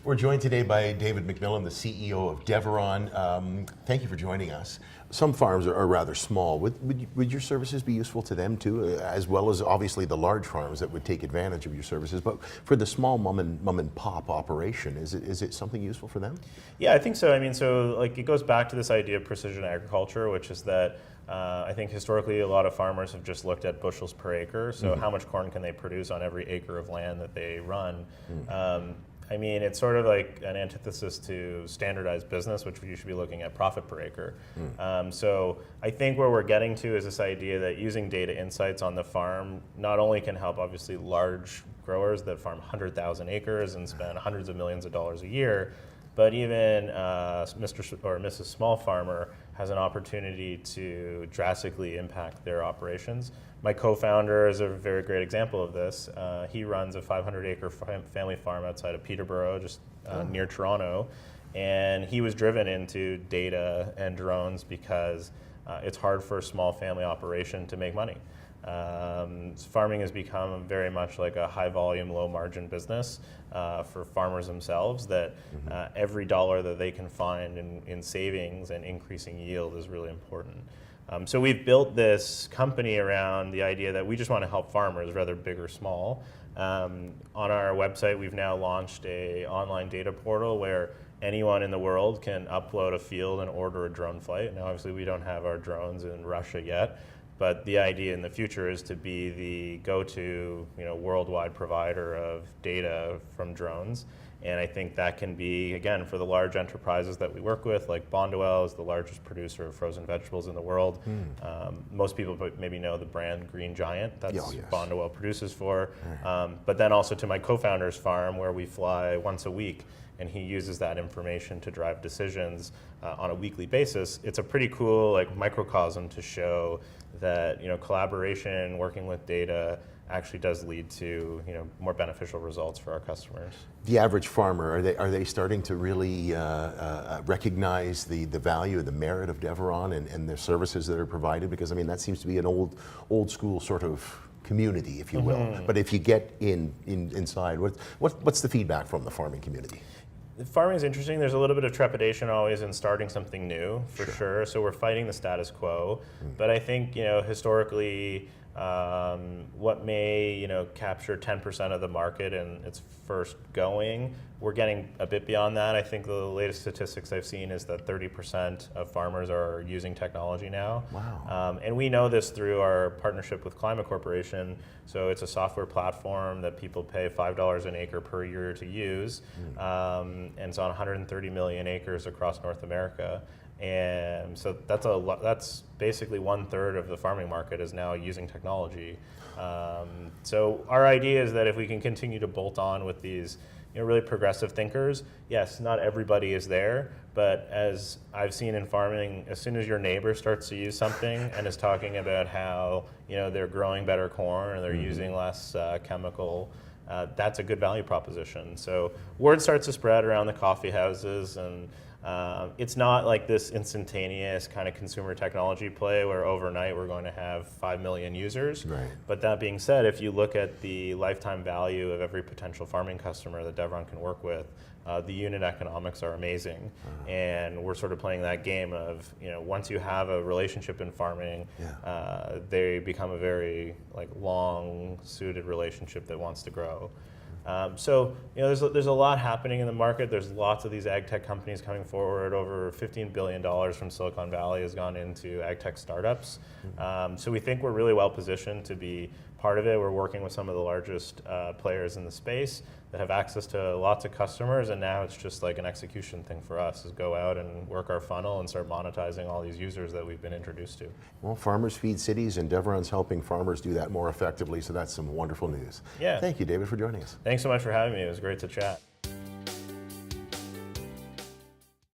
We're joined today by David MacMillan, the CEO of Deveron. Thank you for joining us. Some farms are rather small. Would your services be useful to them too, as well as obviously the large farms that would take advantage of your services? But for the small mom and pop operation, is it something useful for them? Yeah, I think so. I mean, so like it goes back to this idea of precision agriculture, which is that I think historically a lot of farmers have just looked at bushels per acre. So how much corn can they produce on every acre of land that they run? I mean, it's sort of like an antithesis to standardized business, which you should be looking at profit per acre. So I think where we're getting to is this idea that using data insights on the farm not only can help obviously large growers that farm 100,000 acres and spend hundreds of millions of dollars a year, but even Mr. or Mrs. Small Farmer has an opportunity to drastically impact their operations. My co-founder is a very great example of this. He runs a 500-acre family farm outside of Peterborough, just near Toronto, and he was driven into data and drones because it's hard for a small family operation to make money. Farming has become very much like a high-volume, low-margin business for farmers themselves, that every dollar that they can find in savings and increasing yield is really important. So we've built this company around the idea that we just want to help farmers, whether big or small. On our website, we've now launched an online data portal where anyone in the world can upload a field and order a drone flight. Now, obviously, we don't have our drones in Russia yet, but the idea in the future is to be the go-to, worldwide provider of data from drones. And I think that can be, again, for the large enterprises that we work with, like Bonduelle is the largest producer of frozen vegetables in the world. Most people maybe know the brand Green Giant, that's Bonduelle produces for. But then also to my co-founder's farm where we fly once a week, and he uses that information to drive decisions on a weekly basis. It's a pretty cool microcosm to show that collaboration, working with data, actually does lead to more beneficial results for our customers. The average farmer, are they starting to really recognize the value, the merit of Deveron and the services that are provided? Because I mean that seems to be an old school sort of community, if you will. But if you get inside, what's the feedback from the farming community? Farming is interesting. There's a little bit of trepidation always in starting something new, for sure. So we're fighting the status quo. But I think historically, what may capture 10% of the market and its first going, we're getting a bit beyond that. I think the latest statistics I've seen is that 30% of farmers are using technology now. Wow. And we know this through our partnership with Climate Corporation. So it's a software platform that people pay $5 an acre per year to use. And it's on 130 million acres across North America. And so that's basically 1/3 of the farming market is now using technology. So our idea is that if we can continue to bolt on with these really progressive thinkers, yes, not everybody is there, but as I've seen in farming, as soon as your neighbor starts to use something and is talking about how they're growing better corn or they're using less chemical, that's a good value proposition. So word starts to spread around the coffee houses, and it's not like this instantaneous kind of consumer technology play where overnight we're going to have 5 million users. Right. But that being said, if you look at the lifetime value of every potential farming customer that Deveron can work with, the unit economics are amazing. And we're sort of playing that game of, once you have a relationship in farming, they become a very long-suited relationship that wants to grow. So there's a lot happening in the market. There's lots of these AgTech companies coming forward. Over $15 billion from Silicon Valley has gone into AgTech startups. So we think we're really well positioned to be part of it. We're working with some of the largest players in the space that have access to lots of customers, and now it's just like an execution thing for us, is go out and work our funnel and start monetizing all these users that we've been introduced to. Well, farmers feed cities, and Deveron's helping farmers do that more effectively, so that's some wonderful news. Yeah. Thank you, David, for joining us. Thanks so much for having me. It was great to chat.